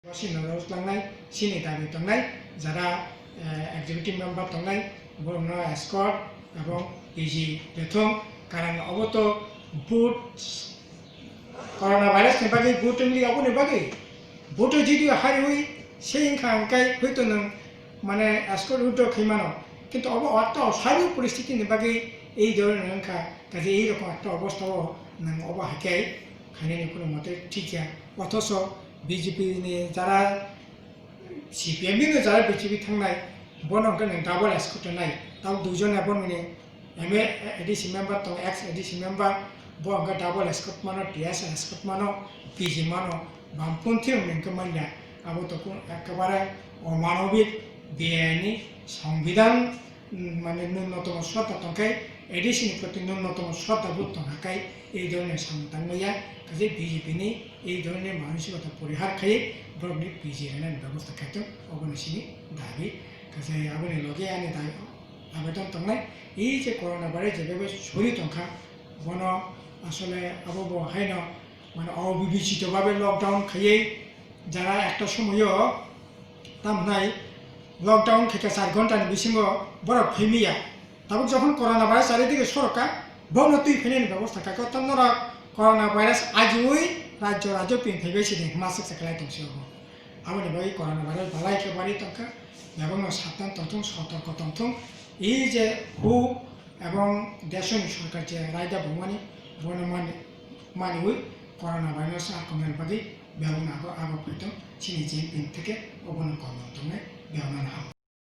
सिनाराव थांनाय सिनि दाबि थांनाय যারা এক্সিকিউটিভ মেম্বার थांनाय বর্ণ এসকর্ট এবং ইজি বেথং কারণ অবত বুট করোনা ভাইরাস नि बागै बुट नि अबनि बागै बुट যদি হারি হই সেই খানকাই হয়তো নং মানে এসকর্ট উটো খৈমানো কিন্তু অব একটা অস্বাভাবিক পরিস্থিতিनि बागै এই ধরনের নংখা কাজে এই রকম একটা অবস্থাও নং অব হাকাই খাইনি কোনো মতে ঠিক অথচ বিজেপি नि যারা সিপিএম नि যারা বিজেপি थांनाय বনকে নং ডাবল এসকর্ট নাই তাও দুজন এবং মানে এমএ এডিসি মেম্বার তো এক্স এডিসি মেম্বার বনকে ডাবল এসকর্ট মানো টিএস এসকর্ট মানো পিজি মানো বামপন্থী নংকে মানলা আবো তো একেবারে অমানবিক বেআইনি সংবিধান মানে ন্যূনতম শ্রদ্ধা তংকাই এডিসিनि প্রতি ন্যূনতম শ্রদ্ধাবোধ থাকাই এই ধরনের সাংবিধানিক কাজে বিজেপি नि এই ধরনের মানসিকতা পরিহার খাই ব্রডলি পিজি এর ব্যবস্থা খাইতো অবনশিনি দাবি কাজে আবনি লগে আনি দাবি আবেদন থাকনাই এই যে করোনা ভাইরাস যেভাবে ছড়ি তংখা বন আসলে আবো হাইন মানে অবিবেচিতভাবে লকডাউন খাইয়ে যারা একটা সময়ও তামনাই লকডাউন থেকে 4 ঘন্টাनि বিসিমো বড় ফেমিয়া তবে যখন করোনা ভাইরাস চারিদিকে সরকা বন তুই ফেনের ব্যবস্থা খাইতো তন্নরা করোনা ভাইরাস আজই রাজ্য পিন ফেবেছি দেখ মাসে সাকলাই তংসি হবো আবনি বাই করোনা ভাইরাস বালাই কেবারি তংকা এবং সাবধান তন্থং সতর্ক তন্থং এই যে হু এবং দেশনি সরকার যে রায়দা ভূমানি বন মানি হই করোনা ভাইরাস আক্রমণের বাকি বেহন আগো ফাইতো চিনি জিন পিন থেকে অবনন কর্মন্তনে বেহনান হাম